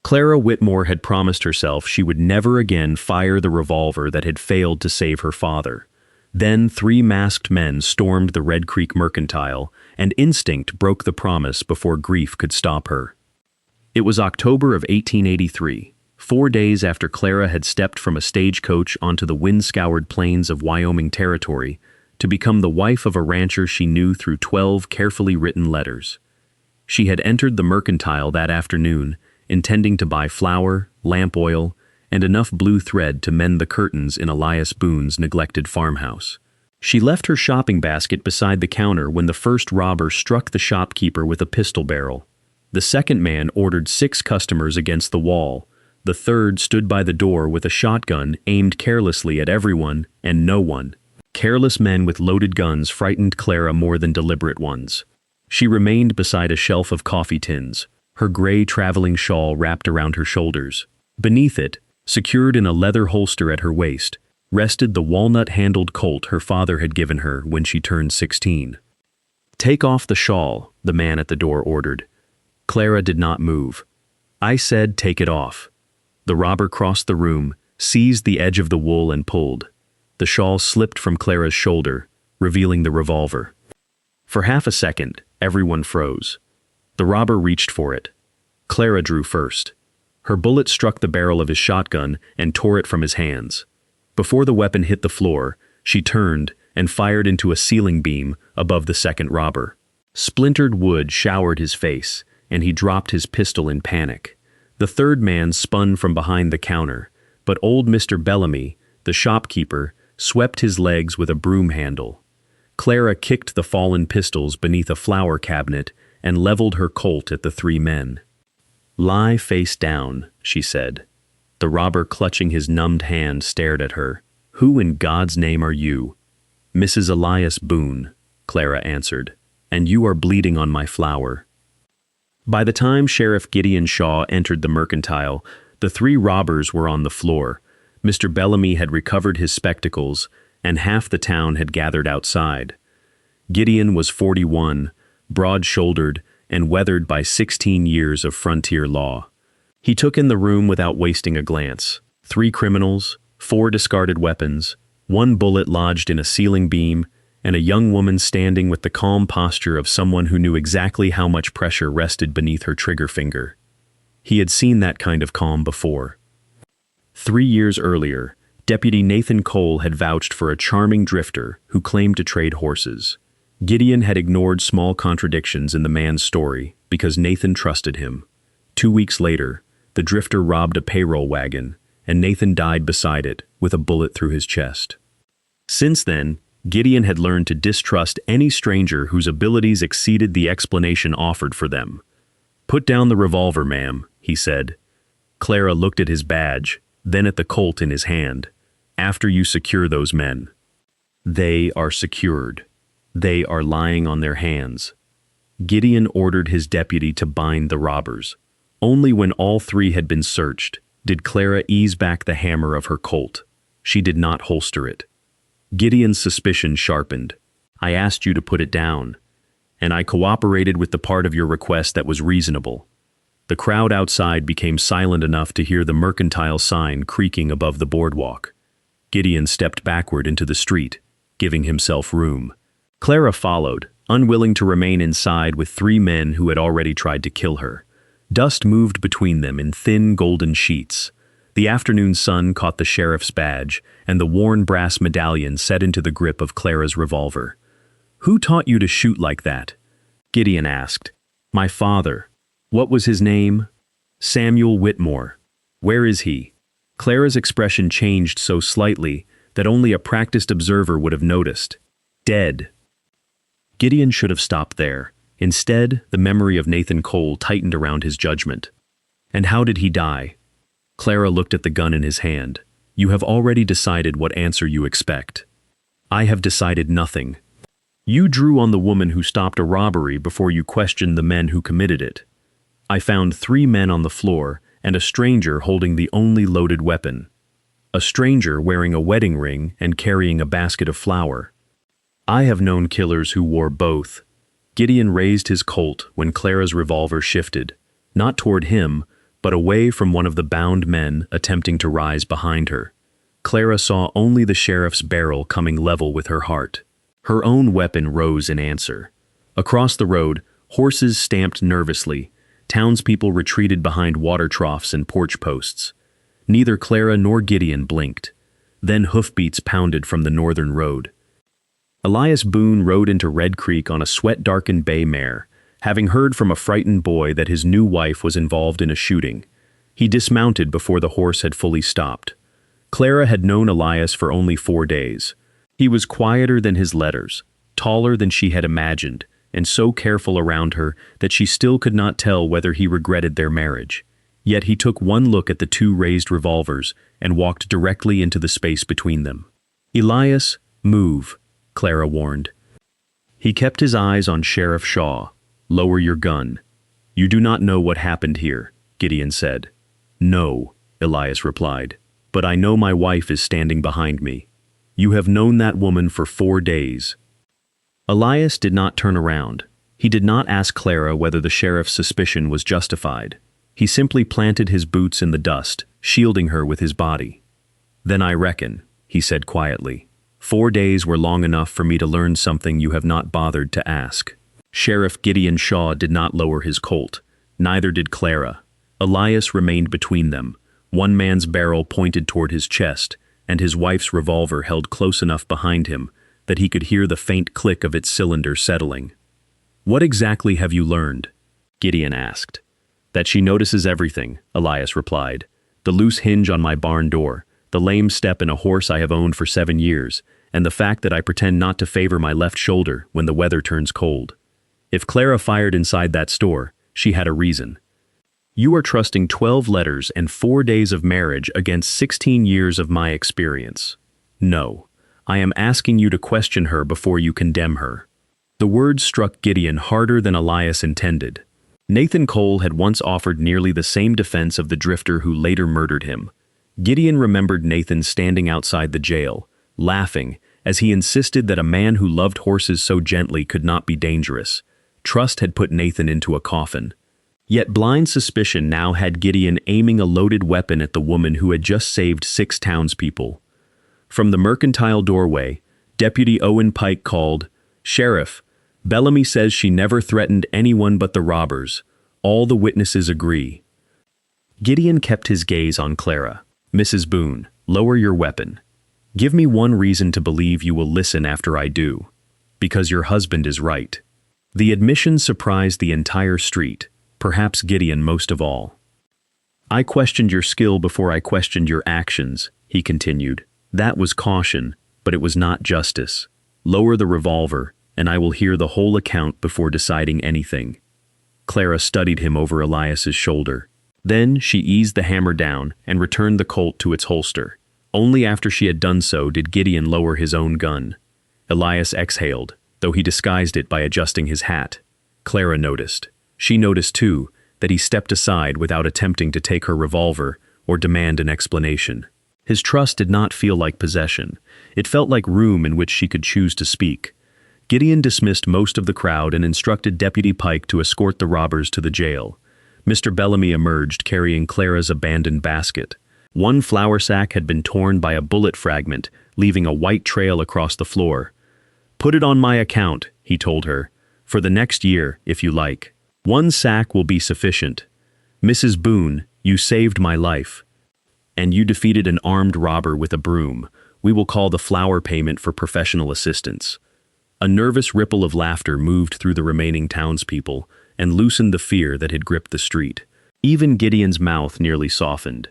Clara Whitmore had promised herself she would never again fire the revolver that had failed to save her father. Then 3 masked men stormed the Red Creek mercantile, and instinct broke the promise before grief could stop her. It was October of 1883, 4 days after Clara had stepped from a stagecoach onto the wind-scoured plains of Wyoming Territory to become the wife of a rancher she knew through 12 carefully written letters. She had entered the mercantile that afternoon, intending to buy flour, lamp oil, and enough blue thread to mend the curtains in Elias Boone's neglected farmhouse. She left her shopping basket beside the counter when the first robber struck the shopkeeper with a pistol barrel. The second man ordered 6 customers against the wall. The third stood by the door with a shotgun aimed carelessly at everyone and no one. Careless men with loaded guns frightened Clara more than deliberate ones. She remained beside a shelf of coffee tins, her gray traveling shawl wrapped around her shoulders. Beneath it, secured in a leather holster at her waist, rested the walnut-handled Colt her father had given her when she turned 16. "Take off the shawl," the man at the door ordered. Clara did not move. "I said take it off." The robber crossed the room, seized the edge of the wool and pulled. The shawl slipped from Clara's shoulder, revealing the revolver. For half a second, everyone froze. The robber reached for it. Clara drew first. Her bullet struck the barrel of his shotgun and tore it from his hands. Before the weapon hit the floor, she turned and fired into a ceiling beam above the second robber. Splintered wood showered his face, and he dropped his pistol in panic. The third man spun from behind the counter, but old Mr. Bellamy, the shopkeeper, swept his legs with a broom handle. Clara kicked the fallen pistols beneath a flower cabinet and leveled her Colt at the 3 men. "Lie face down," she said. The robber, clutching his numbed hand, stared at her. "Who in God's name are you?" "Mrs. Elias Boone," Clara answered. "And you are bleeding on my flower." By the time Sheriff Gideon Shaw entered the mercantile, the 3 robbers were on the floor. Mr. Bellamy had recovered his spectacles, and half the town had gathered outside. Gideon was 41, broad-shouldered, and weathered by 16 years of frontier law. He took in the room without wasting a glance. 3 criminals, 4 discarded weapons, 1 bullet lodged in a ceiling beam, and a young woman standing with the calm posture of someone who knew exactly how much pressure rested beneath her trigger finger. He had seen that kind of calm before. 3 years earlier, Deputy Nathan Cole had vouched for a charming drifter who claimed to trade horses. Gideon had ignored small contradictions in the man's story because Nathan trusted him. 2 weeks later, the drifter robbed a payroll wagon, and Nathan died beside it with a bullet through his chest. Since then, Gideon had learned to distrust any stranger whose abilities exceeded the explanation offered for them. "Put down the revolver, ma'am," he said. Clara looked at his badge, then at the Colt in his hand. "After you secure those men." "They are secured. They are lying on their hands." Gideon ordered his deputy to bind the robbers. Only when all 3 had been searched did Clara ease back the hammer of her Colt. She did not holster it. Gideon's suspicion sharpened. "I asked you to put it down, and I cooperated with the part of your request that was reasonable." The crowd outside became silent enough to hear the mercantile sign creaking above the boardwalk. Gideon stepped backward into the street, giving himself room. Clara followed, unwilling to remain inside with 3 men who had already tried to kill her. Dust moved between them in thin golden sheets. The afternoon sun caught the sheriff's badge and the worn brass medallion set into the grip of Clara's revolver. "Who taught you to shoot like that?" Gideon asked. "My father." "What was his name?" "Samuel Whitmore." "Where is he?" Clara's expression changed so slightly that only a practiced observer would have noticed. "Dead." Gideon should have stopped there. Instead, the memory of Nathan Cole tightened around his judgment. "And how did he die?" Clara looked at the gun in his hand. "You have already decided what answer you expect." "I have decided nothing. You drew on the woman who stopped a robbery before you questioned the men who committed it. I found 3 men on the floor and a stranger holding the only loaded weapon. A stranger wearing a wedding ring and carrying a basket of flour. I have known killers who wore both." Gideon raised his Colt when Clara's revolver shifted, not toward him, but away from one of the bound men attempting to rise behind her. Clara saw only the sheriff's barrel coming level with her heart. Her own weapon rose in answer. Across the road, horses stamped nervously. Townspeople retreated behind water troughs and porch posts. Neither Clara nor Gideon blinked. Then hoofbeats pounded from the northern road. Elias Boone rode into Red Creek on a sweat-darkened bay mare, having heard from a frightened boy that his new wife was involved in a shooting. He dismounted before the horse had fully stopped. Clara had known Elias for only 4 days. He was quieter than his letters, taller than she had imagined, and so careful around her that she still could not tell whether he regretted their marriage. Yet he took one look at the 2 raised revolvers and walked directly into the space between them. "Elias, move," Clara warned. He kept his eyes on Sheriff Shaw. "Lower your gun." "You do not know what happened here," Gideon said. "No," Elias replied, "but I know my wife is standing behind me. You have known that woman for 4 days." Elias did not turn around. He did not ask Clara whether the sheriff's suspicion was justified. He simply planted his boots in the dust, shielding her with his body. "Then I reckon," he said quietly, 4 days were long enough for me to learn something you have not bothered to ask." Sheriff Gideon Shaw did not lower his Colt. Neither did Clara. Elias remained between them, one man's barrel pointed toward his chest, and his wife's revolver held close enough behind him that he could hear the faint click of its cylinder settling. "What exactly have you learned?" Gideon asked. "That she notices everything," Elias replied. "The loose hinge on my barn door, the lame step in a horse I have owned for 7 years, and the fact that I pretend not to favor my left shoulder when the weather turns cold. If Clara fired inside that store, she had a reason. You are trusting 12 letters and 4 days of marriage against 16 years of my experience. No, I am asking you to question her before you condemn her." The words struck Gideon harder than Elias intended. Nathan Cole had once offered nearly the same defense of the drifter who later murdered him. Gideon remembered Nathan standing outside the jail, laughing, as he insisted that a man who loved horses so gently could not be dangerous. Trust had put Nathan into a coffin. Yet blind suspicion now had Gideon aiming a loaded weapon at the woman who had just saved 6 townspeople. From the mercantile doorway, Deputy Owen Pike called, "Sheriff, Bellamy says she never threatened anyone but the robbers. All the witnesses agree." Gideon kept his gaze on Clara. "Mrs. Boone, lower your weapon. Give me one reason to believe you will listen after I do. Because your husband is right." The admission surprised the entire street, perhaps Gideon most of all. "I questioned your skill before I questioned your actions," he continued. "That was caution, but it was not justice. Lower the revolver, and I will hear the whole account before deciding anything." Clara studied him over Elias's shoulder. Then she eased the hammer down and returned the Colt to its holster. Only after she had done so did Gideon lower his own gun. Elias exhaled, though he disguised it by adjusting his hat. Clara noticed. She noticed, too, that he stepped aside without attempting to take her revolver or demand an explanation. His trust did not feel like possession. It felt like room in which she could choose to speak. Gideon dismissed most of the crowd and instructed Deputy Pike to escort the robbers to the jail. Mr. Bellamy emerged carrying Clara's abandoned basket. One flour sack had been torn by a bullet fragment, leaving a white trail across the floor. "Put it on my account," he told her. "For the next year, if you like. 1 sack will be sufficient. Mrs. Boone, you saved my life. And you defeated an armed robber with a broom. We will call the flour payment for professional assistance." A nervous ripple of laughter moved through the remaining townspeople and loosened the fear that had gripped the street. Even Gideon's mouth nearly softened.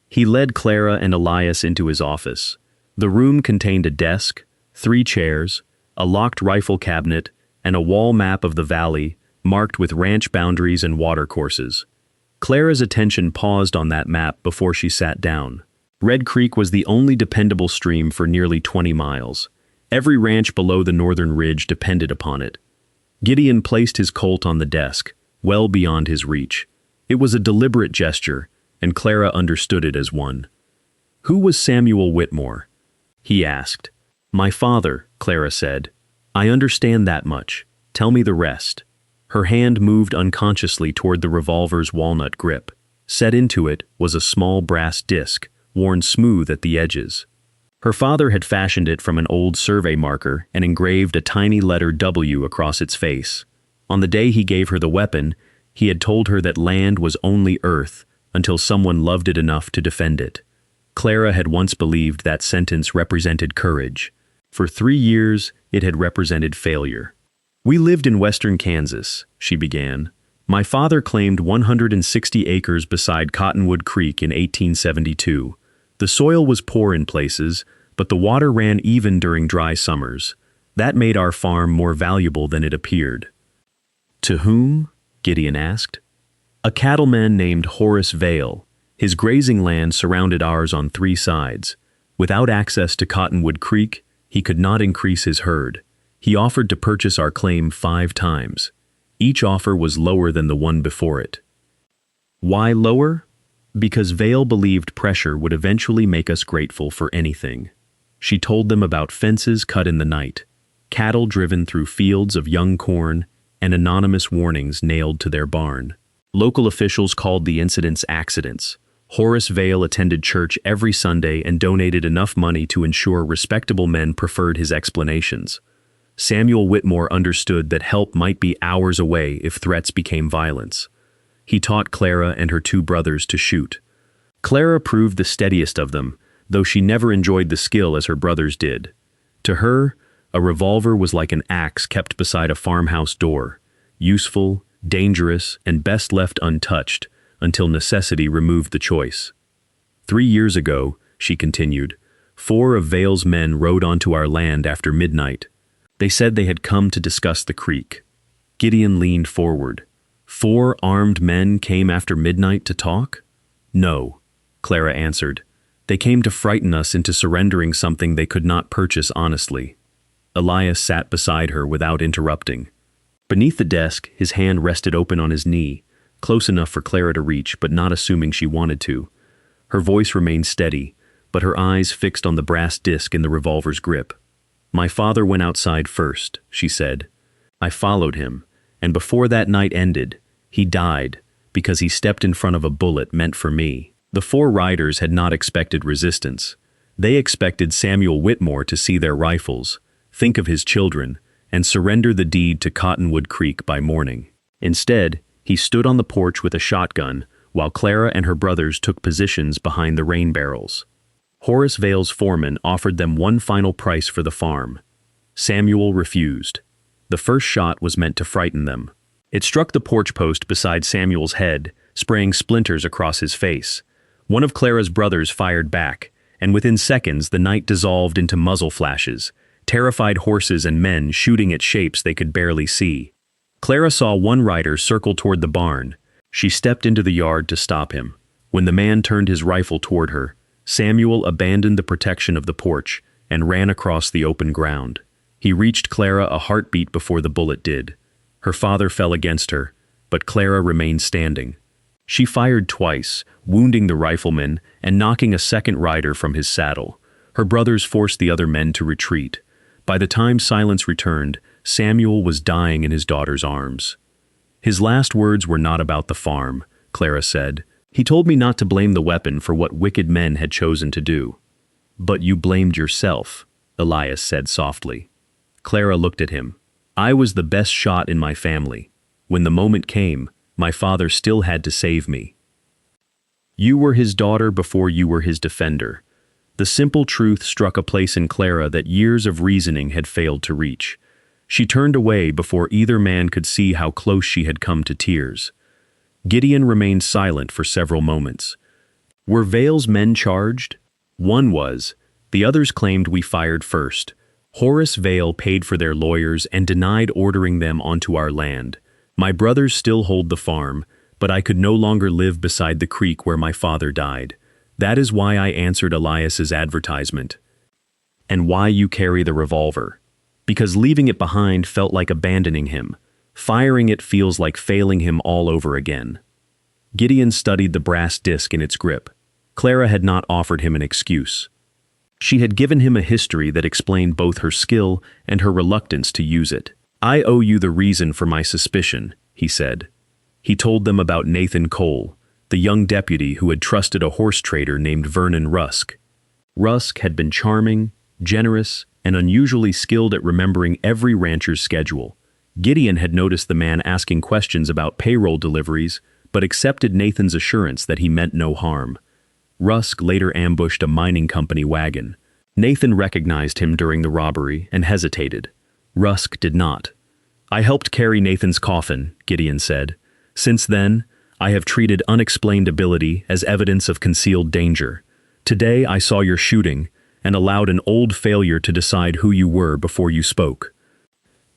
He led Clara and Elias into his office. The room contained a desk, 3 chairs, a locked rifle cabinet, and a wall map of the valley, marked with ranch boundaries and watercourses. Clara's attention paused on that map before she sat down. Red Creek was the only dependable stream for nearly 20 miles. Every ranch below the northern ridge depended upon it. Gideon placed his Colt on the desk, well beyond his reach. It was a deliberate gesture, and Clara understood it as one. "Who was Samuel Whitmore?" he asked. "My father," Clara said. "I understand that much. Tell me the rest." Her hand moved unconsciously toward the revolver's walnut grip. Set into it was a small brass disc, worn smooth at the edges. Her father had fashioned it from an old survey marker and engraved a tiny letter W across its face. On the day he gave her the weapon, he had told her that land was only earth until someone loved it enough to defend it. Clara had once believed that sentence represented courage. For 3 years, it had represented failure. "We lived in western Kansas," she began. "My father claimed 160 acres beside Cottonwood Creek in 1872. The soil was poor in places, but the water ran even during dry summers. That made our farm more valuable than it appeared." "To whom?" Gideon asked. "A cattleman named Horace Vale. His grazing land surrounded ours on 3 sides. Without access to Cottonwood Creek, he could not increase his herd. He offered to purchase our claim 5 times. Each offer was lower than the one before it." "Why lower?" "Because Vale believed pressure would eventually make us grateful for anything." She told them about fences cut in the night, cattle driven through fields of young corn, and anonymous warnings nailed to their barn. Local officials called the incidents accidents. Horace Vale attended church every Sunday and donated enough money to ensure respectable men preferred his explanations. Samuel Whitmore understood that help might be hours away if threats became violence. He taught Clara and her 2 brothers to shoot. Clara proved the steadiest of them, though she never enjoyed the skill as her brothers did. To her, a revolver was like an axe kept beside a farmhouse door, useful, dangerous, and best left untouched until necessity removed the choice. 3 years ago, she continued, 4 of Vale's men rode onto our land after midnight. They said they had come to discuss the creek. Gideon leaned forward. 4 armed men came after midnight to talk? "No," Clara answered. "They came to frighten us into surrendering something they could not purchase honestly." Elias sat beside her without interrupting. Beneath the desk, his hand rested open on his knee, close enough for Clara to reach, but not assuming she wanted to. Her voice remained steady, but her eyes fixed on the brass disc in the revolver's grip. "My father went outside first," she said. "I followed him, and before that night ended, he died because he stepped in front of a bullet meant for me." The 4 riders had not expected resistance. They expected Samuel Whitmore to see their rifles, think of his children, and surrender the deed to Cottonwood Creek by morning. Instead, he stood on the porch with a shotgun, while Clara and her brothers took positions behind the rain barrels. Horace Vale's foreman offered them one final price for the farm. Samuel refused. The first shot was meant to frighten them. It struck the porch post beside Samuel's head, spraying splinters across his face. One of Clara's brothers fired back, and within seconds the night dissolved into muzzle flashes, terrified horses and men shooting at shapes they could barely see. Clara saw one rider circle toward the barn. She stepped into the yard to stop him. When the man turned his rifle toward her, Samuel abandoned the protection of the porch and ran across the open ground. He reached Clara a heartbeat before the bullet did. Her father fell against her, but Clara remained standing. She fired twice, wounding the rifleman and knocking a second rider from his saddle. Her brothers forced the other men to retreat. By the time silence returned, Samuel was dying in his daughter's arms. "His last words were not about the farm," Clara said. "He told me not to blame the weapon for what wicked men had chosen to do." "But you blamed yourself," Elias said softly. Clara looked at him. "I was the best shot in my family. When the moment came, my father still had to save me." "You were his daughter before you were his defender." The simple truth struck a place in Clara that years of reasoning had failed to reach. She turned away before either man could see how close she had come to tears. Gideon remained silent for several moments. "Were Vale's men charged?" "One was. The others claimed we fired first. Horace Vale paid for their lawyers and denied ordering them onto our land. My brothers still hold the farm, but I could no longer live beside the creek where my father died. That is why I answered Elias's advertisement." "And why you carry the revolver?" "Because leaving it behind felt like abandoning him. Firing it feels like failing him all over again." Gideon studied the brass disc in its grip. Clara had not offered him an excuse. She had given him a history that explained both her skill and her reluctance to use it. "I owe you the reason for my suspicion," he said. He told them about Nathan Cole, the young deputy who had trusted a horse trader named Vernon Rusk. Rusk had been charming, generous, and unusually skilled at remembering every rancher's schedule. Gideon had noticed the man asking questions about payroll deliveries, but accepted Nathan's assurance that he meant no harm. Rusk later ambushed a mining company wagon. Nathan recognized him during the robbery and hesitated. Rusk did not. "I helped carry Nathan's coffin," Gideon said. "Since then, I have treated unexplained ability as evidence of concealed danger. Today I saw your shooting and allowed an old failure to decide who you were before you spoke."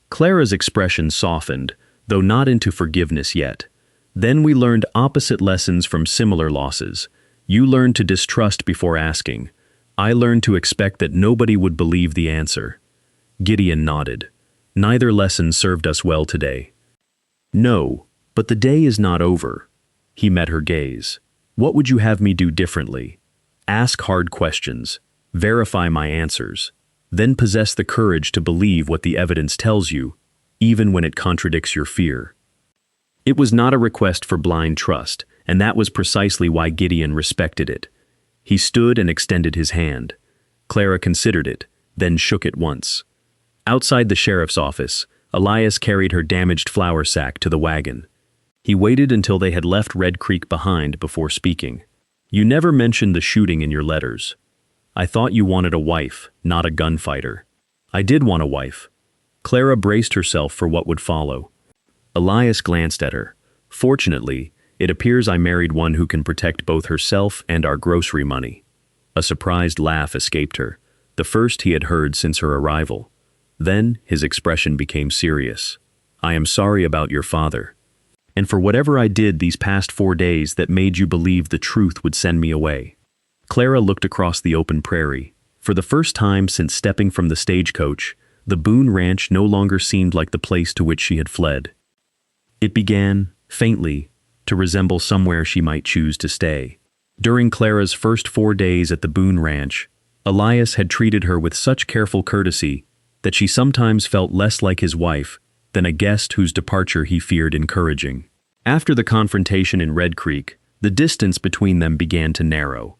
Clara's expression softened, though not into forgiveness yet. "Then we learned opposite lessons from similar losses. You learned to distrust before asking. I learned to expect that nobody would believe the answer." Gideon nodded. "Neither lesson served us well today." "No, but the day is not over." He met her gaze. "What would you have me do differently? Ask hard questions. Verify my answers. Then possess the courage to believe what the evidence tells you, even when it contradicts your fear." It was not a request for blind trust, and that was precisely why Gideon respected it. He stood and extended his hand. Clara considered it, then shook it once. Outside the sheriff's office, Elias carried her damaged flour sack to the wagon. He waited until they had left Red Creek behind before speaking. "You never mentioned the shooting in your letters. I thought you wanted a wife, not a gunfighter." "I did want a wife." Clara braced herself for what would follow. Elias glanced at her. "Fortunately, it appears I married one who can protect both herself and our grocery money." A surprised laugh escaped her, the first he had heard since her arrival. Then his expression became serious. "I am sorry about your father. And for whatever I did these past 4 days that made you believe the truth would send me away." Clara looked across the open prairie. For the first time since stepping from the stagecoach, the Boone Ranch no longer seemed like the place to which she had fled. It began, faintly, to resemble somewhere she might choose to stay. During Clara's first 4 days at the Boone Ranch, Elias had treated her with such careful courtesy that she sometimes felt less like his wife than a guest whose departure he feared encouraging. After the confrontation in Red Creek, the distance between them began to narrow.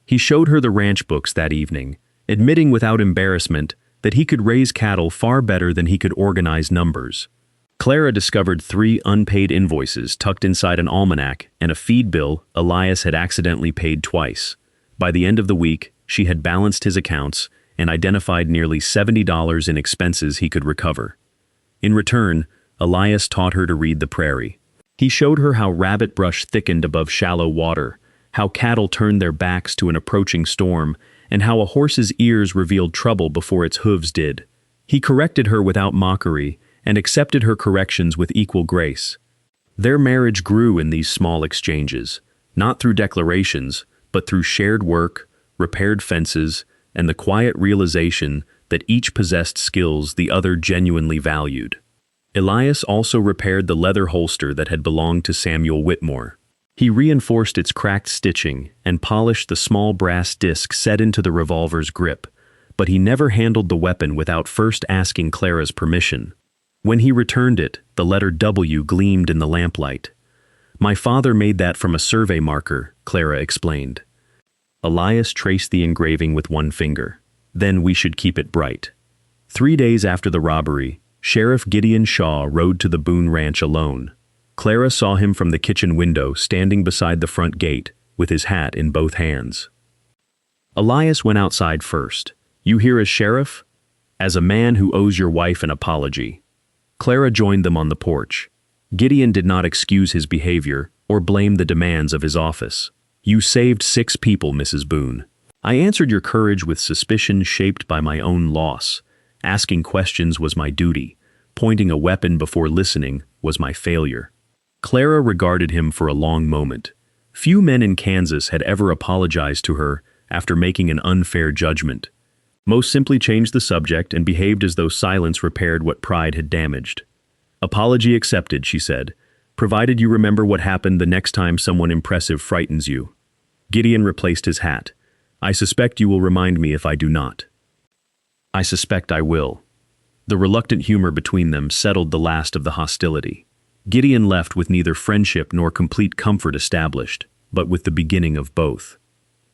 He showed her the ranch books that evening, admitting without embarrassment that he could raise cattle far better than he could organize numbers. Clara discovered 3 unpaid invoices tucked inside an almanac and a feed bill Elias had accidentally paid twice. By the end of the week, she had balanced his accounts and identified nearly $70 in expenses he could recover. In return, Elias taught her to read the prairie. He showed her how rabbit brush thickened above shallow water, how cattle turned their backs to an approaching storm, and how a horse's ears revealed trouble before its hooves did. He corrected her without mockery and accepted her corrections with equal grace. Their marriage grew in these small exchanges, not through declarations, but through shared work, repaired fences, and the quiet realization that each possessed skills the other genuinely valued. Elias also repaired the leather holster that had belonged to Samuel Whitmore. He reinforced its cracked stitching and polished the small brass disc set into the revolver's grip, but he never handled the weapon without first asking Clara's permission. When he returned it, the letter W gleamed in the lamplight. "My father made that from a survey marker," Clara explained. Elias traced the engraving with one finger. "Then we should keep it bright." 3 days after the robbery, Sheriff Gideon Shaw rode to the Boone Ranch alone. Clara saw him from the kitchen window standing beside the front gate, with his hat in both hands. Elias went outside first. "You here as sheriff?" "As a man who owes your wife an apology." Clara joined them on the porch. Gideon did not excuse his behavior or blame the demands of his office. "You saved 6 people, Mrs. Boone. I answered your courage with suspicion shaped by my own loss. Asking questions was my duty. Pointing a weapon before listening was my failure." Clara regarded him for a long moment. Few men in Kansas had ever apologized to her after making an unfair judgment. Most simply changed the subject and behaved as though silence repaired what pride had damaged. "Apology accepted," she said, "provided you remember what happened the next time someone impressive frightens you." Gideon replaced his hat. "I suspect you will remind me if I do not." "I suspect I will." The reluctant humor between them settled the last of the hostility. Gideon left with neither friendship nor complete comfort established. but with the beginning of both.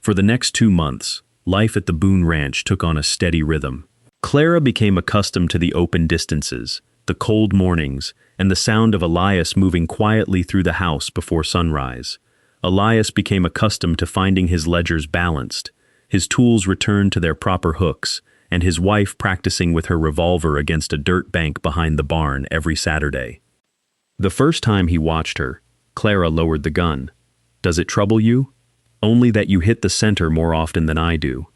For the next 2 months, life at the Boone Ranch took on a steady rhythm. Clara became accustomed to the open distances, the cold mornings, and the sound of Elias moving quietly through the house before sunrise. Elias became accustomed to finding his ledgers balanced, his tools returned to their proper hooks, and his wife practicing with her revolver against a dirt bank behind the barn every Saturday. The first time he watched her, Clara lowered the gun. "Does it trouble you?" "Only that you hit the center more often than I do."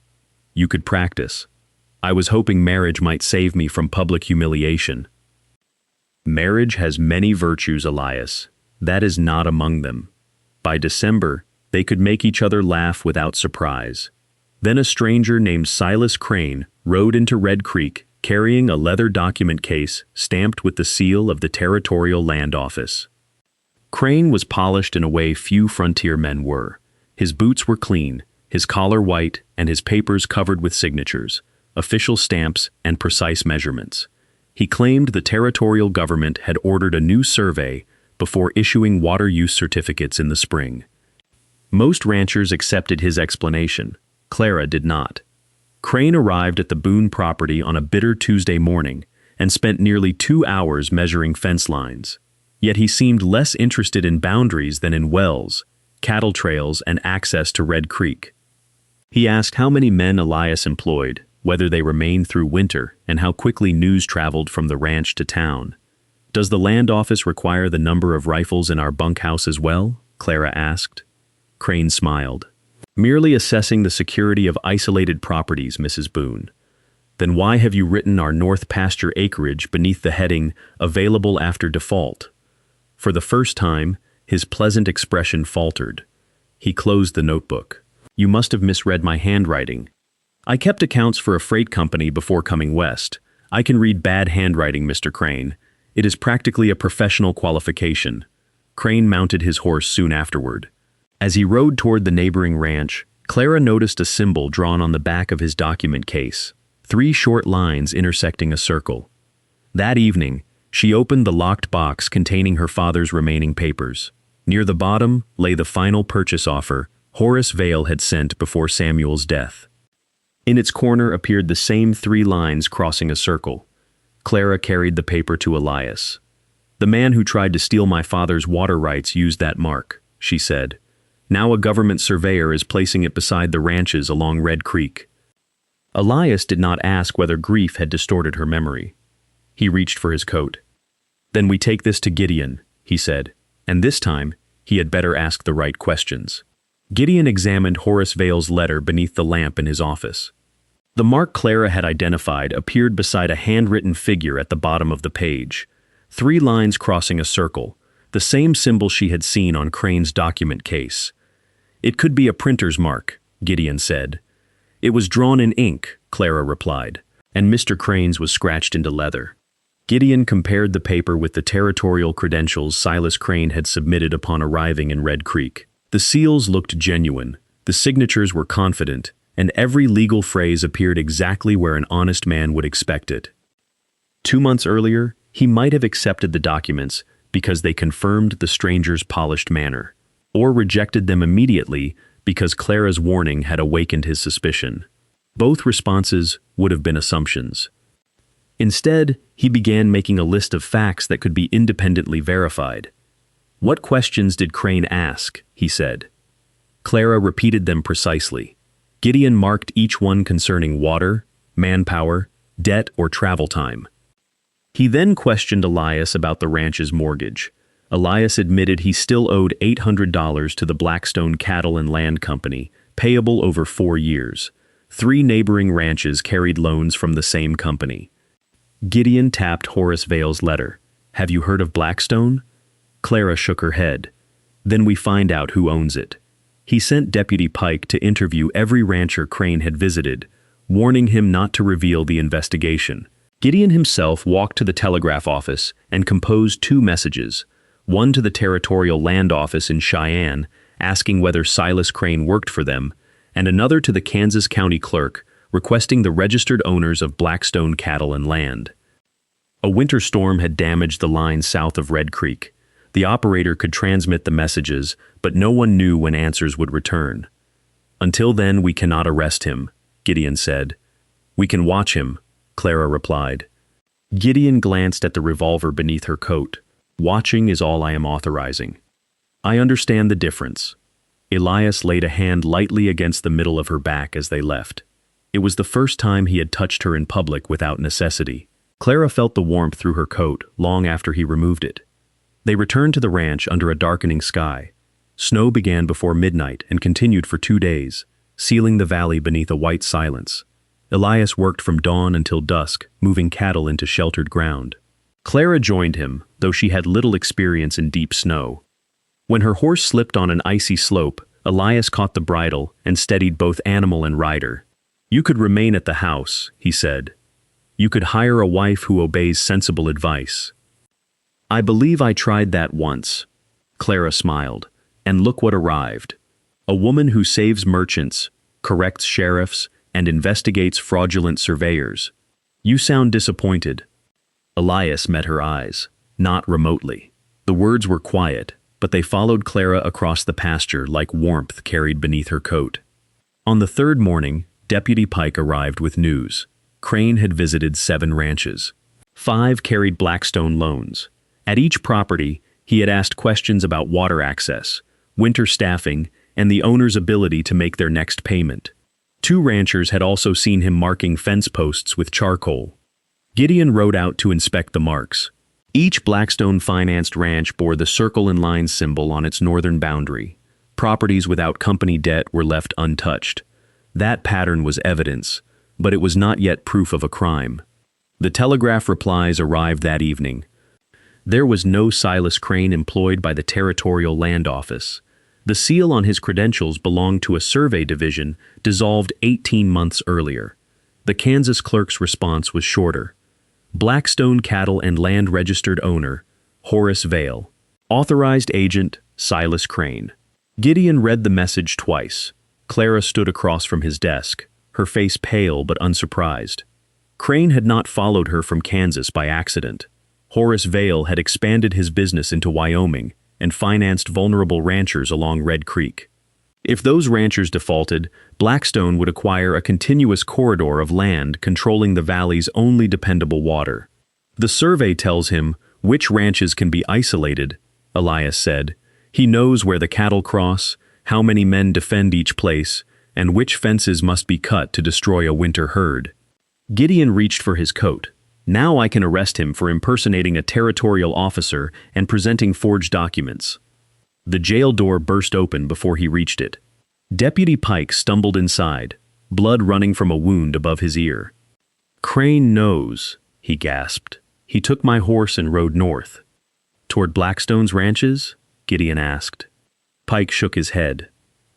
"You could practice." "I was hoping marriage might save me from public humiliation." Marriage has many virtues, Elias. That is not among them. By December, they could make each other laugh without surprise. Then a stranger named Silas Crane rode into Red Creek carrying a leather document case stamped with the seal of the Territorial Land Office. Crane was polished in a way few frontier men were. His boots were clean, his collar white, and his papers covered with signatures, official stamps, and precise measurements. He claimed the territorial government had ordered a new survey before issuing water use certificates in the spring. Most ranchers accepted his explanation. Clara did not. Crane arrived at the Boone property on a bitter Tuesday morning and spent nearly 2 hours measuring fence lines. Yet he seemed less interested in boundaries than in wells, cattle trails, and access to Red Creek. He asked how many men Elias employed, whether they remained through winter, and how quickly news traveled from the ranch to town. "Does the land office require the number of rifles in our bunkhouse as well?" Clara asked. Crane smiled. "Merely assessing the security of isolated properties, Mrs. Boone." "Then why have you written our north pasture acreage beneath the heading, 'Available after default'?" For the first time, his pleasant expression faltered. He closed the notebook. "You must have misread my handwriting. I kept accounts for a freight company before coming west. I can read bad handwriting, Mr. Crane. It is practically a professional qualification." Crane mounted his horse soon afterward. As he rode toward the neighboring ranch, Clara noticed a symbol drawn on the back of his document case, 3 short lines intersecting a circle. That evening, she opened the locked box containing her father's remaining papers. Near the bottom lay the final purchase offer Horace Vail had sent before Samuel's death. In its corner appeared the same 3 lines crossing a circle. Clara carried the paper to Elias. "The man who tried to steal my father's water rights used that mark," she said. "Now a government surveyor is placing it beside the ranches along Red Creek." Elias did not ask whether grief had distorted her memory. He reached for his coat. "Then we take this to Gideon," he said, and this time he had better ask the right questions. Gideon examined Horace Vail's letter beneath the lamp in his office. The mark Clara had identified appeared beside a handwritten figure at the bottom of the page. 3 lines crossing a circle, the same symbol she had seen on Crane's document case. "It could be a printer's mark," Gideon said. "It was drawn in ink," Clara replied, "and Mr. Crane's was scratched into leather." Gideon compared the paper with the territorial credentials Silas Crane had submitted upon arriving in Red Creek. The seals looked genuine, the signatures were confident, and every legal phrase appeared exactly where an honest man would expect it. 2 months earlier, he might have accepted the documents because they confirmed the stranger's polished manner, or rejected them immediately because Clara's warning had awakened his suspicion. Both responses would have been assumptions. Instead, he began making a list of facts that could be independently verified. "What questions did Crane ask?" he said. Clara repeated them precisely. Gideon marked each one concerning water, manpower, debt, or travel time. He then questioned Elias about the ranch's mortgage. Elias admitted he still owed $800 to the Blackstone Cattle and Land Company, payable over 4 years. 3 neighboring ranches carried loans from the same company. Gideon tapped Horace Vail's letter. "Have you heard of Blackstone?" Clara shook her head. "Then we find out who owns it." He sent Deputy Pike to interview every rancher Crane had visited, warning him not to reveal the investigation. Gideon himself walked to the telegraph office and composed 2 messages, one to the Territorial Land Office in Cheyenne, asking whether Silas Crane worked for them, and another to the Kansas County Clerk, requesting the registered owners of Blackstone Cattle and Land. A winter storm had damaged the line south of Red Creek. The operator could transmit the messages, but no one knew when answers would return. "Until then, we cannot arrest him," Gideon said. "We can watch him," Clara replied. Gideon glanced at the revolver beneath her coat. "Watching is all I am authorizing." "I understand the difference." Elias laid a hand lightly against the middle of her back as they left. It was the first time he had touched her in public without necessity. Clara felt the warmth through her coat long after he removed it. They returned to the ranch under a darkening sky. Snow began before midnight and continued for 2 days, sealing the valley beneath a white silence. Elias worked from dawn until dusk, moving cattle into sheltered ground. Clara joined him, though she had little experience in deep snow. When her horse slipped on an icy slope, Elias caught the bridle and steadied both animal and rider. "You could remain at the house," he said. "You could hire a wife who obeys sensible advice." "I believe I tried that once," Clara smiled, "and look what arrived. A woman who saves merchants, corrects sheriffs, and investigates fraudulent surveyors. You sound disappointed." Elias met her eyes, not remotely. The words were quiet, but they followed Clara across the pasture like warmth carried beneath her coat. On the third morning, Deputy Pike arrived with news. Crane had visited 7 ranches. 5 carried Blackstone loans. At each property, he had asked questions about water access, winter staffing, and the owner's ability to make their next payment. 2 ranchers had also seen him marking fence posts with charcoal. Gideon rode out to inspect the marks. Each Blackstone-financed ranch bore the circle and line symbol on its northern boundary. Properties without company debt were left untouched. That pattern was evidence, but it was not yet proof of a crime. The telegraph replies arrived that evening. There was no Silas Crane employed by the Territorial Land Office. The seal on his credentials belonged to a survey division dissolved 18 months earlier. The Kansas clerk's response was shorter. Blackstone Cattle and Land Registered Owner, Horace Vale. Authorized Agent, Silas Crane. Gideon read the message twice. Clara stood across from his desk, her face pale but unsurprised. Crane had not followed her from Kansas by accident. Horace Vale had expanded his business into Wyoming and financed vulnerable ranchers along Red Creek. If those ranchers defaulted, Blackstone would acquire a continuous corridor of land controlling the valley's only dependable water. "The survey tells him which ranches can be isolated," Elias said. "He knows where the cattle cross, how many men defend each place, and which fences must be cut to destroy a winter herd." Gideon reached for his coat. "Now I can arrest him for impersonating a territorial officer and presenting forged documents." The jail door burst open before he reached it. Deputy Pike stumbled inside, blood running from a wound above his ear. "Crane knows," he gasped. "He took my horse and rode north." "Toward Blackstone's ranches?" Gideon asked. Pike shook his head.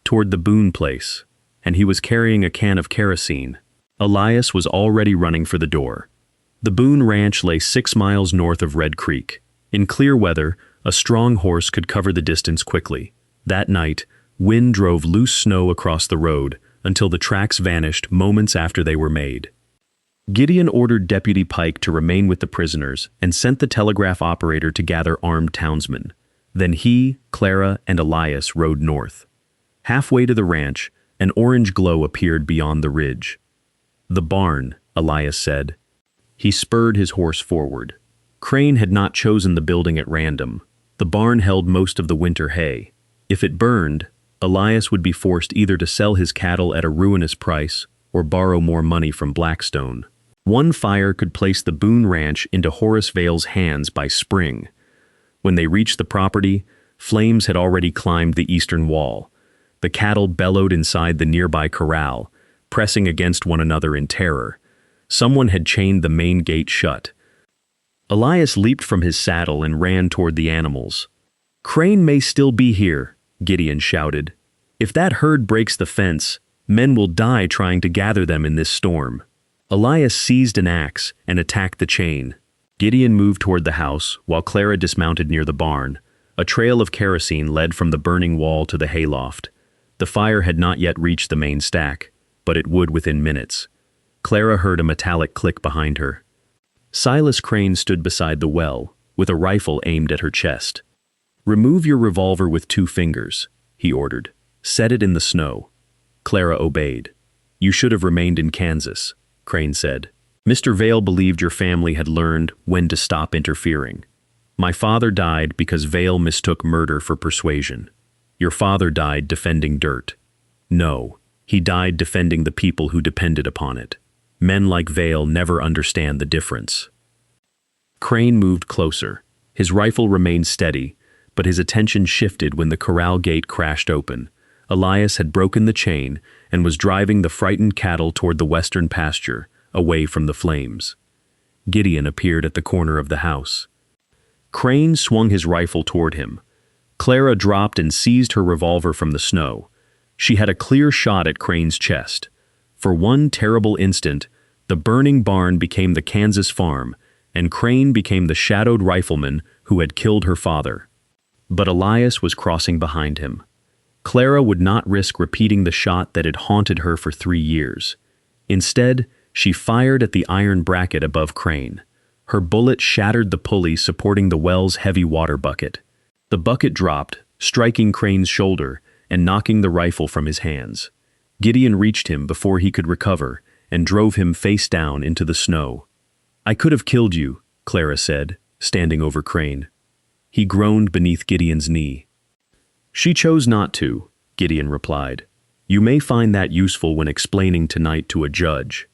"Toward the Boone place," and he was carrying a can of kerosene. Elias was already running for the door. The Boone Ranch lay 6 miles north of Red Creek. In clear weather, a strong horse could cover the distance quickly. That night, wind drove loose snow across the road until the tracks vanished moments after they were made. Gideon ordered Deputy Pike to remain with the prisoners and sent the telegraph operator to gather armed townsmen. Then he, Clara, and Elias rode north. Halfway to the ranch, an orange glow appeared beyond the ridge. "The barn," Elias said. He spurred his horse forward. Crane had not chosen the building at random. The barn held most of the winter hay. If it burned, Elias would be forced either to sell his cattle at a ruinous price or borrow more money from Blackstone. One fire could place the Boone Ranch into Horace Vale's hands by spring. When they reached the property, flames had already climbed the eastern wall. The cattle bellowed inside the nearby corral, pressing against one another in terror. Someone had chained the main gate shut. Elias leaped from his saddle and ran toward the animals. "Crane may still be here," Gideon shouted. "If that herd breaks the fence, men will die trying to gather them in this storm." Elias seized an axe and attacked the chain. Gideon moved toward the house while Clara dismounted near the barn. A trail of kerosene led from the burning wall to the hayloft. The fire had not yet reached the main stack, but it would within minutes. Clara heard a metallic click behind her. Silas Crane stood beside the well, with a rifle aimed at her chest. "Remove your revolver with 2 fingers," he ordered. "Set it in the snow." Clara obeyed. "You should have remained in Kansas," Crane said. "Mr. Vale believed your family had learned when to stop interfering. My father died because Vale mistook murder for persuasion. Your father died defending dirt. No, he died defending the people who depended upon it. Men like Vale never understand the difference." Crane moved closer. His rifle remained steady, but his attention shifted when the corral gate crashed open. Elias had broken the chain and was driving the frightened cattle toward the western pasture, away from the flames. Gideon appeared at the corner of the house. Crane swung his rifle toward him. Clara dropped and seized her revolver from the snow. She had a clear shot at Crane's chest. For one terrible instant, the burning barn became the Kansas farm, and Crane became the shadowed rifleman who had killed her father. But Elias was crossing behind him. Clara would not risk repeating the shot that had haunted her for 3 years. Instead, she fired at the iron bracket above Crane. Her bullet shattered the pulley supporting the well's heavy water bucket. The bucket dropped, striking Crane's shoulder and knocking the rifle from his hands. Gideon reached him before he could recover and drove him face down into the snow. "I could have killed you," Clara said, standing over Crane. He groaned beneath Gideon's knee. "She chose not to," Gideon replied. "You may find that useful when explaining tonight to a judge."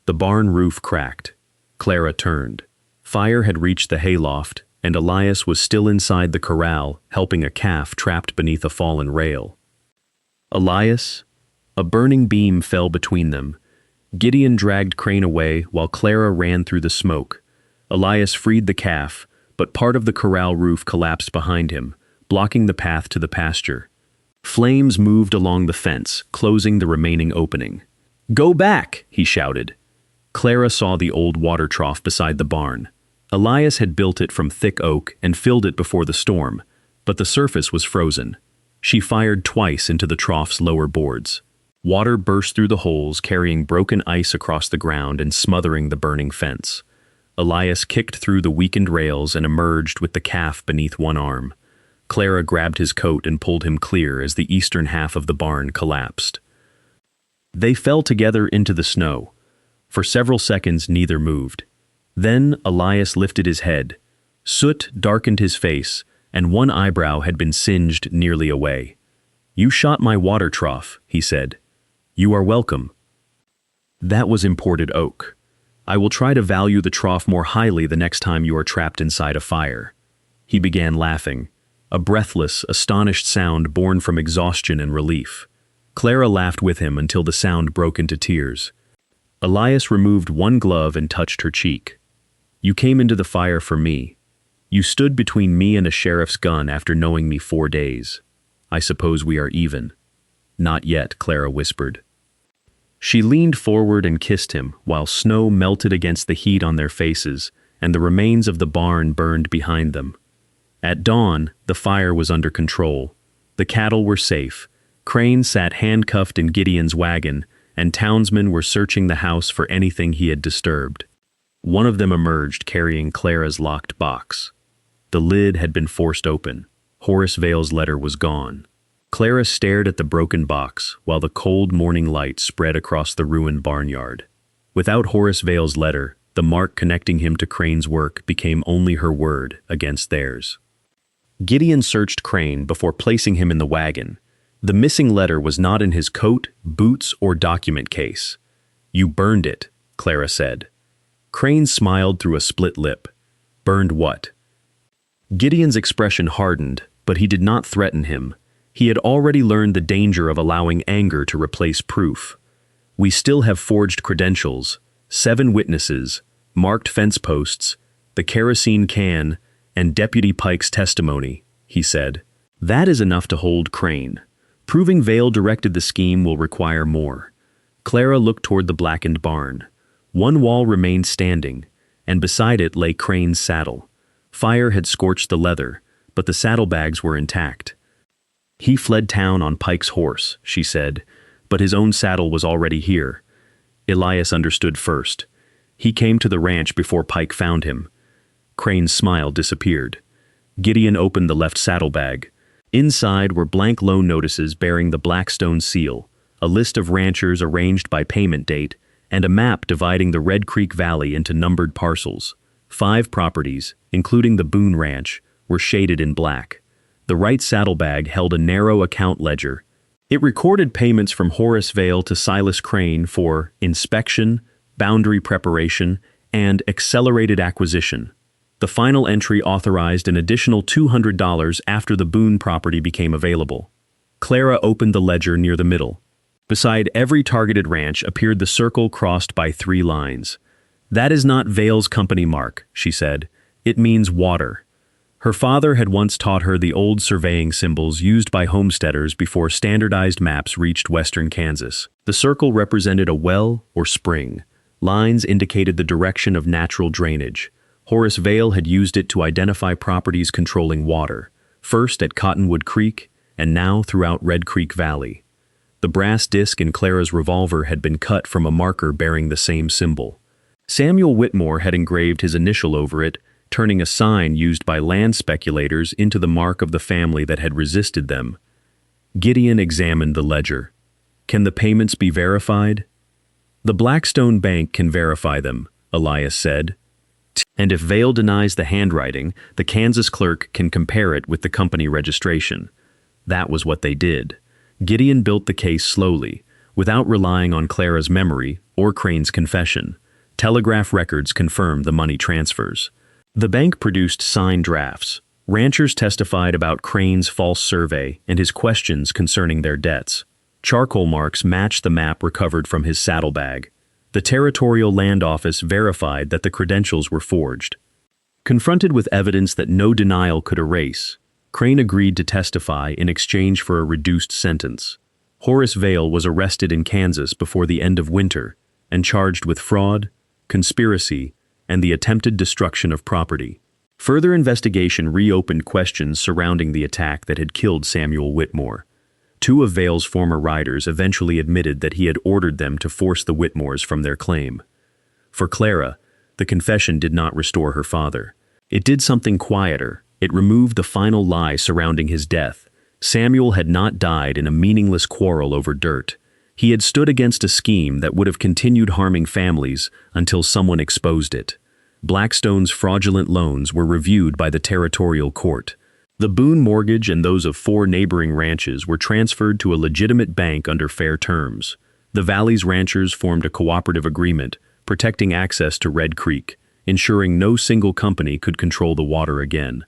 The barn roof cracked. Clara turned. Fire had reached the hayloft, and Elias was still inside the corral, helping a calf trapped beneath a fallen rail. "Elias?" A burning beam fell between them. Gideon dragged Crane away while Clara ran through the smoke. Elias freed the calf, but part of the corral roof collapsed behind him, blocking the path to the pasture. Flames moved along the fence, closing the remaining opening. "Go back!" he shouted. Clara saw the old water trough beside the barn. Elias had built it from thick oak and filled it before the storm, but the surface was frozen. She fired twice into the trough's lower boards. Water burst through the holes, carrying broken ice across the ground and smothering the burning fence. Elias kicked through the weakened rails and emerged with the calf beneath one arm. Clara grabbed his coat and pulled him clear as the eastern half of the barn collapsed. They fell together into the snow. For several seconds, neither moved. Then Elias lifted his head. Soot darkened his face, and one eyebrow had been singed nearly away. "You shot my water trough," he said. "You are welcome." "That was imported oak. I will try to value the trough more highly the next time you are trapped inside a fire." He began laughing, a breathless, astonished sound born from exhaustion and relief. Clara laughed with him until the sound broke into tears. Elias removed one glove and touched her cheek. "You came into the fire for me. You stood between me and a sheriff's gun after knowing me 4 days. I suppose we are even." "Not yet," Clara whispered. She leaned forward and kissed him while snow melted against the heat on their faces and the remains of the barn burned behind them. At dawn, the fire was under control. The cattle were safe. Crane sat handcuffed in Gideon's wagon, and townsmen were searching the house for anything he had disturbed. One of them emerged carrying Clara's locked box. The lid had been forced open. Horace Vale's letter was gone. Clara stared at the broken box while the cold morning light spread across the ruined barnyard. Without Horace Vale's letter, the mark connecting him to Crane's work became only her word against theirs. Gideon searched Crane before placing him in the wagon. The missing letter was not in his coat, boots, or document case. "You burned it," Clara said. Crane smiled through a split lip. "Burned what?" Gideon's expression hardened, but he did not threaten him. He had already learned the danger of allowing anger to replace proof. "We still have forged credentials, 7 witnesses, marked fence posts, the kerosene can, and Deputy Pike's testimony," he said. "That is enough to hold Crane. Proving Vale directed the scheme will require more." Clara looked toward the blackened barn. One wall remained standing, and beside it lay Crane's saddle. Fire had scorched the leather, but the saddlebags were intact. "He fled town on Pike's horse," she said, "but his own saddle was already here." Elias understood first. He came to the ranch before Pike found him. Crane's smile disappeared. Gideon opened the left saddlebag. Inside were blank loan notices bearing the Blackstone seal, a list of ranchers arranged by payment date, and a map dividing the Red Creek Valley into numbered parcels. 5 properties, including the Boone Ranch, were shaded in black. The right saddlebag held a narrow account ledger. It recorded payments from Horace Vail to Silas Crane for inspection, boundary preparation, and accelerated acquisition. The final entry authorized an additional $200 after the Boone property became available. Clara opened the ledger near the middle. Beside every targeted ranch appeared the circle crossed by 3 lines. "That is not Vail's company mark," she said. "It means water." Her father had once taught her the old surveying symbols used by homesteaders before standardized maps reached western Kansas. The circle represented a well or spring. Lines indicated the direction of natural drainage. Horace Vail had used it to identify properties controlling water, first at Cottonwood Creek and now throughout Red Creek Valley. The brass disc in Clara's revolver had been cut from a marker bearing the same symbol. Samuel Whitmore had engraved his initial over it, turning a sign used by land speculators into the mark of the family that had resisted them. Gideon examined the ledger. "Can the payments be verified?" "The Blackstone Bank can verify them," Elias said. "And if Vail denies the handwriting, the Kansas clerk can compare it with the company registration." That was what they did. Gideon built the case slowly, without relying on Clara's memory or Crane's confession. Telegraph records confirmed the money transfers. The bank produced signed drafts. Ranchers testified about Crane's false survey and his questions concerning their debts. Charcoal marks matched the map recovered from his saddlebag. The Territorial Land Office verified that the credentials were forged. Confronted with evidence that no denial could erase, Crane agreed to testify in exchange for a reduced sentence. Horace Vail was arrested in Kansas before the end of winter and charged with fraud, conspiracy, and the attempted destruction of property. Further investigation reopened questions surrounding the attack that had killed Samuel Whitmore. 2 of Vail's former riders eventually admitted that he had ordered them to force the Whitmores from their claim. For Clara, the confession did not restore her father. It did something quieter. It removed the final lie surrounding his death. Samuel had not died in a meaningless quarrel over dirt. He had stood against a scheme that would have continued harming families until someone exposed it. Blackstone's fraudulent loans were reviewed by the territorial court. The Boone mortgage and those of 4 neighboring ranches were transferred to a legitimate bank under fair terms. The Valley's ranchers formed a cooperative agreement, protecting access to Red Creek, ensuring no single company could control the water again.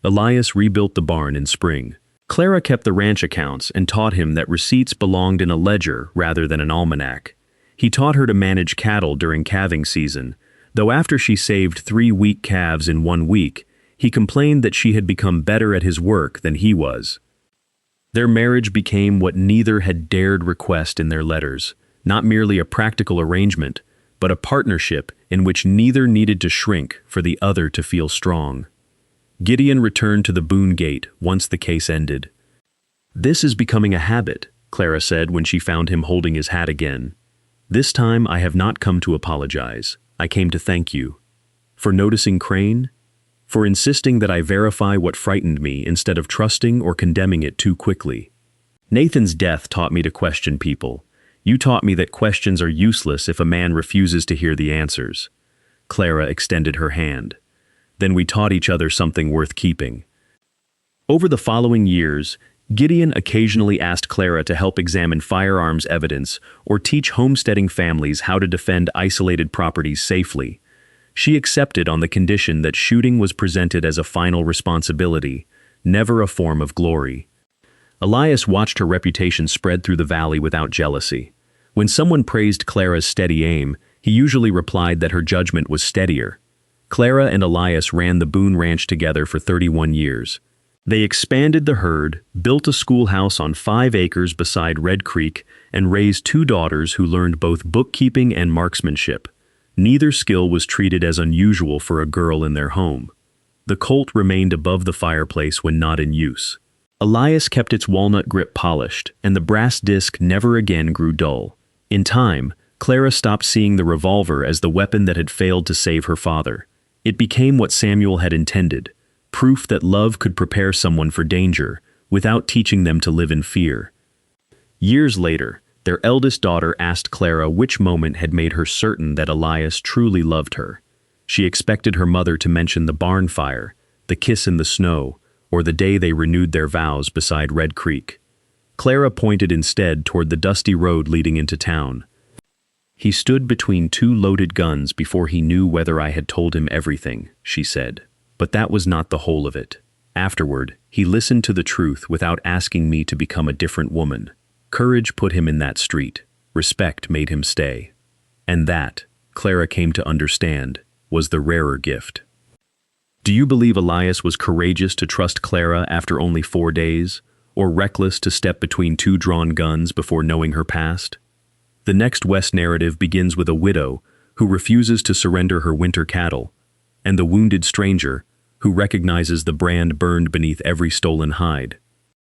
Elias rebuilt the barn in spring. Clara kept the ranch accounts and taught him that receipts belonged in a ledger rather than an almanac. He taught her to manage cattle during calving season, though after she saved 3 weak calves in 1 week, he complained that she had become better at his work than he was. Their marriage became what neither had dared request in their letters, not merely a practical arrangement, but a partnership in which neither needed to shrink for the other to feel strong. Gideon returned to the Boone gate once the case ended. "This is becoming a habit," Clara said when she found him holding his hat again. "This time I have not come to apologize. I came to thank you. For noticing Crane? For insisting that I verify what frightened me instead of trusting or condemning it too quickly. Nathan's death taught me to question people. You taught me that questions are useless if a man refuses to hear the answers." Clara extended her hand. Then we taught each other something worth keeping. Over the following years, Gideon occasionally asked Clara to help examine firearms evidence or teach homesteading families how to defend isolated properties safely. She accepted on the condition that shooting was presented as a final responsibility, never a form of glory. Elias watched her reputation spread through the valley without jealousy. When someone praised Clara's steady aim, he usually replied that her judgment was steadier. Clara and Elias ran the Boone Ranch together for 31 years. They expanded the herd, built a schoolhouse on 5 acres beside Red Creek, and raised 2 daughters who learned both bookkeeping and marksmanship. Neither skill was treated as unusual for a girl in their home. The Colt remained above the fireplace when not in use. Elias kept its walnut grip polished, and the brass disc never again grew dull. In time, Clara stopped seeing the revolver as the weapon that had failed to save her father. It became what Samuel had intended, proof that love could prepare someone for danger, without teaching them to live in fear. Years later, their eldest daughter asked Clara which moment had made her certain that Elias truly loved her. She expected her mother to mention the barn fire, the kiss in the snow, or the day they renewed their vows beside Red Creek. Clara pointed instead toward the dusty road leading into town. "He stood between two loaded guns before he knew whether I had told him everything," she said. "But that was not the whole of it. Afterward, he listened to the truth without asking me to become a different woman. Courage put him in that street. Respect made him stay. And that, Clara came to understand, was the rarer gift." Do you believe Elias was courageous to trust Clara after only 4 days, or reckless to step between two drawn guns before knowing her past? The next West narrative begins with a widow who refuses to surrender her winter cattle, and the wounded stranger who recognizes the brand burned beneath every stolen hide.